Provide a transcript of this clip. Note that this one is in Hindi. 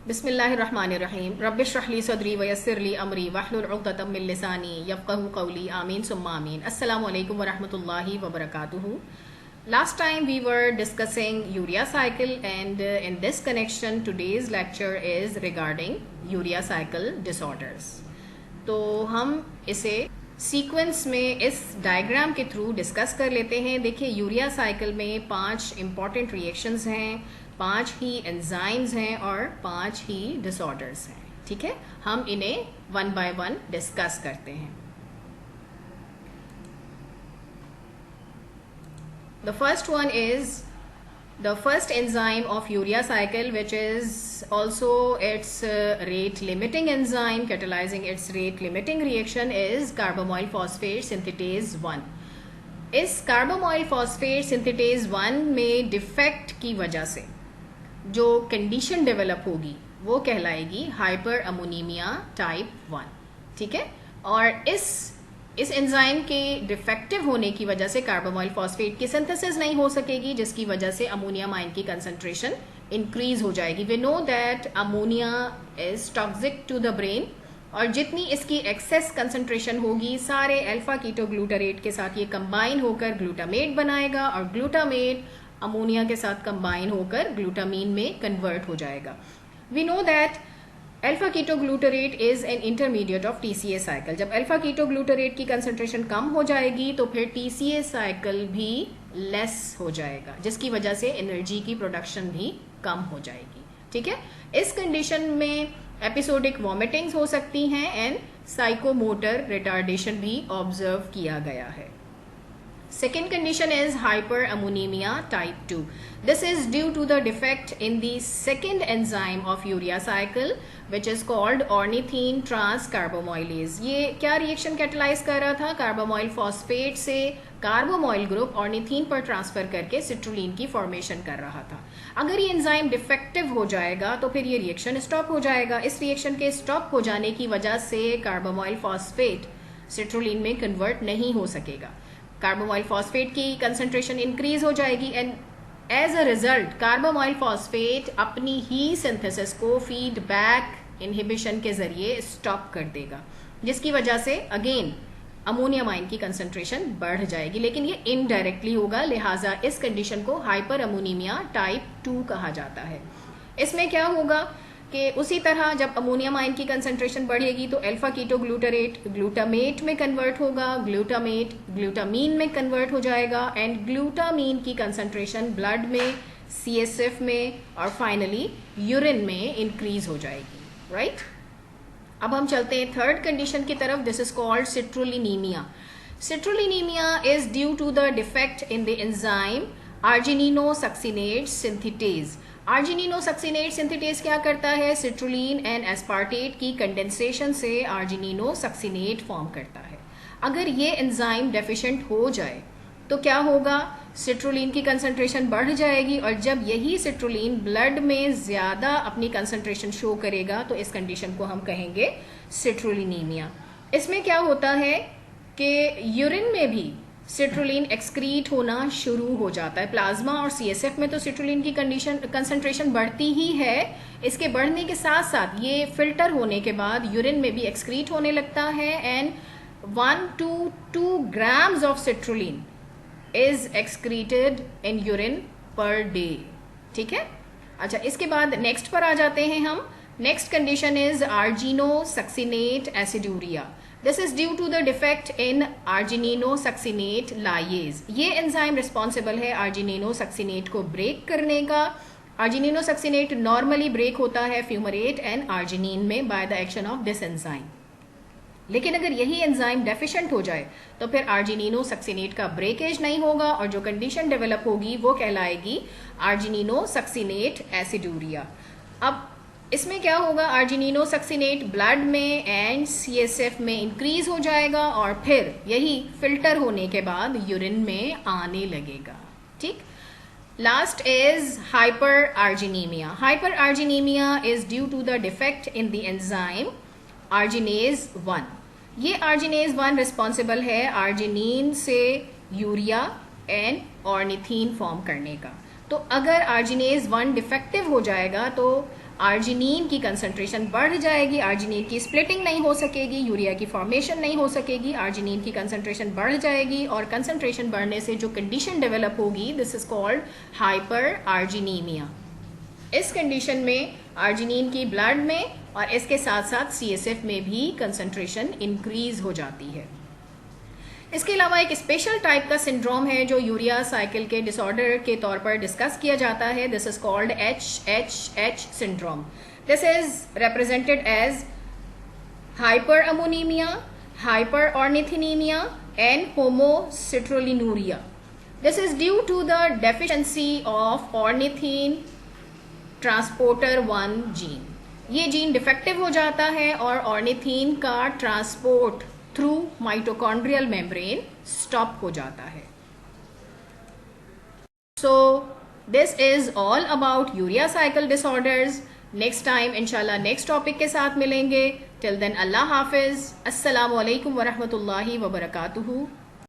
बिस्मिल्लाहिर्रहमानिर्रहीम रब्बिश्रह ली सदरी वयस्सिर ली अमरी वहलुल उक़दतम मिन लिसानी यफ़क़हू क़ौली आमीन सुम्मा आमीन। अस्सलामु अलैकुम वरहमतुल्लाहि वबरकातुहू। Last time we were discussing urea cycle and in this connection today's lecture is regarding urea cycle disorders. तो हम इसे सीक्वेंस में इस डायग्राम के थ्रू डिस्कस कर लेते हैं। देखिए यूरिया साइकिल में 5 इम्पॉर्टेंट रिएक्शंस हैं, 5 ही एंजाइम्स हैं और 5 ही डिसऑर्डर्स हैं। ठीक है, हम इन्हें वन बाय वन डिस्कस करते हैं। The first one is the first enzyme of urea cycle, which is also its rate limiting enzyme catalyzing its rate limiting reaction, is carbamoyl phosphate synthetase 1. इस कार्बामोइल फॉस्फेट सिंथेटेज 1 में डिफेक्ट की वजह से जो कंडीशन डेवलप होगी वो कहलाएगी हाइपर अमोनीमिया टाइप 1। ठीक है, और इस एंजाइम के डिफेक्टिव होने की वजह से कार्बामोइल फॉस्फेट की सिंथेसिस नहीं हो सकेगी, जिसकी वजह से अमोनियम आयन की कंसंट्रेशन इंक्रीज हो जाएगी। We know that ammonia is toxic to the brain, और जितनी इसकी एक्सेस कंसंट्रेशन होगी सारे अल्फा कीटोग्लूटारेट के साथ ये कंबाइन होकर ग्लूटामेट बनाएगा, और ग्लूटामेट अमोनिया के साथ कंबाइन होकर ग्लूटामीन में कन्वर्ट हो जाएगा। We know that alpha ketoglutarate is an intermediate of TCA cycle. जब अल्फा कीटोग्लूटारेट की कंसंट्रेशन कम हो जाएगी तो फिर टीसीए साइकिल भी लेस हो जाएगा, जिसकी वजह से एनर्जी की प्रोडक्शन भी कम हो जाएगी। ठीक है, इस कंडीशन में एपिसोडिक वॉमिटिंग्स हो सकती हैं एंड साइकोमोटर रिटार्डेशन भी ऑब्जर्व किया गया है। Second condition is hyperammonemia type 2. This is due to the defect in the second enzyme of urea cycle, which is called ornithine transcarbamylase. ये क्या रिएक्शन कैटलाइज कर रहा था? कार्बामोइल फॉस्फेट से कार्बामोइल ग्रुप ऑर्निथीन पर ट्रांसफर करके सिट्रुलिन की फॉर्मेशन कर रहा था। अगर ये एंजाइम डिफेक्टिव हो जाएगा तो फिर ये रिएक्शन स्टॉप हो जाएगा। इस रिएक्शन के स्टॉप हो जाने की वजह से कार्बामोइल फॉस्फेट सिट्रुलिन में कन्वर्ट नहीं हो सकेगा। कार्बामोइल फॉस्फेट की कंसंट्रेशन इंक्रीज हो जाएगी and as a result carbamoyl phosphate अपनी ही सिंथेसिस को फीडबैक इनहिबिशन के जरिए स्टॉप कर देगा, जिसकी वजह से अगेन अमोनियम आयन की कंसंट्रेशन बढ़ जाएगी, लेकिन ये इनडायरेक्टली होगा। लिहाजा इस कंडीशन को हाइपर अमोनीमिया टाइप 2 कहा जाता है। इसमें क्या होगा कि उसी तरह जब अमोनियम आयन की कंसंट्रेशन बढ़ेगी तो अल्फा कीटोग्लूटारेट ग्लूटामेट में कन्वर्ट होगा, ग्लूटामेट ग्लूटामीन में कन्वर्ट हो जाएगा एंड ग्लूटामीन की कंसंट्रेशन ब्लड में, सीएसएफ में और फाइनली यूरिन में इंक्रीज हो जाएगी। राइट, अब हम चलते हैं थर्ड कंडीशन की तरफ। This is called citrullinemia. Citrullinemia is due to the defect in the enzyme argininosuccinate synthetase. Argininosuccinate synthetase क्या करता है? सिट्रुलिन एंड एस्पार्टेट की कंडेंसेशन से आर्जिनिनोसक्सिनेट फॉर्म करता है। अगर ये एंजाइम डेफिशिएंट हो जाए तो क्या होगा? सिट्रुलिन की कंसंट्रेशन बढ़ जाएगी, और जब यही सिट्रुलिन ब्लड में ज्यादा अपनी कंसंट्रेशन शो करेगा तो इस कंडीशन को हम कहेंगे सिट्रुलिनीमिया। इसमें क्या होता है कि यूरिन में भी सिट्रुलिन एक्सक्रीट होना शुरू हो जाता है। प्लाज्मा और सीएसएफ में तो सिट्रुलिन की कंसंट्रेशन बढ़ती ही है, इसके बढ़ने के साथ साथ ये फिल्टर होने के बाद यूरिन में भी एक्सक्रीट होने लगता है and 1 to 2 grams of citrulline is excreted in urine per day. ठीक है, अच्छा इसके बाद नेक्स्ट पर आ जाते हैं हम। Next condition is argininosuccinate aciduria. This is due to the defect in argininosuccinate lyase. ये एंजाइम रिस्पॉन्सिबल है आर्जिनिनोसक्सिनेट को ब्रेक करने का। आर्जिनिनोसक्सिनेट नॉर्मली ब्रेक होता है फ्यूमरेट एंड आर्जिनिन में by the action of this enzyme, लेकिन अगर यही एंजाइम डेफिशिएंट हो जाए तो फिर आर्जिनिनोसक्सिनेट का ब्रेकेज नहीं होगा और जो कंडीशन डेवलप होगी वो कहलाएगी आर्जिनिनोसक्सिनेट एसिडूरिया। अब इसमें क्या होगा? आर्जिनिनोसक्सिनेट ब्लड में एंड सीएसएफ में इंक्रीज हो जाएगा और फिर यही फिल्टर होने के बाद यूरिन में आने लगेगा। ठीक, last is hyper argininemia. Hyper argininemia is due to the defect in the enzyme arginase 1। ये आर्जिनेज 1 रिस्पॉन्सिबल है आर्जिनिन से यूरिया एंड ऑर्निथीन फॉर्म करने का। तो अगर आर्जिनेज 1 डिफेक्टिव हो जाएगा तो आर्जिनिन की कंसंट्रेशन बढ़ जाएगी, आर्जिनिन की स्प्लिटिंग नहीं हो सकेगी, यूरिया की फॉर्मेशन नहीं हो सकेगी, आर्जिनिन की कंसंट्रेशन बढ़ जाएगी और कंसंट्रेशन बढ़ने से जो कंडीशन डेवलप होगी, दिस इज कॉल्ड हाइपर आर्जिनीमिया। इस कंडीशन में आर्जिनिन की ब्लड में और इसके साथ साथ CSF में भी कंसंट्रेशन इंक्रीज हो जाती है। इसके अलावा एक स्पेशल टाइप का सिंड्रोम है जो यूरिया साइकिल के डिसऑर्डर के तौर पर डिस्कस किया जाता है। This is called HHH syndrome. This is represented as hyper ammonemia, hyper ornithinemia and homocitrullinuria. This is due to the deficiency of ornithine transporter 1 gene. ये जीन डिफेक्टिव हो जाता है और ऑर्निथिन का transport through mitochondrial membrane stop हो जाता है। So this is all about urea cycle disorders. Next time इंशाल्लाह नेक्स्ट टॉपिक के साथ मिलेंगे। टिल देन अल्लाह हाफिज। अस्सलामु अलैकुम वरहमतुल्लाहि वबरकातुहू।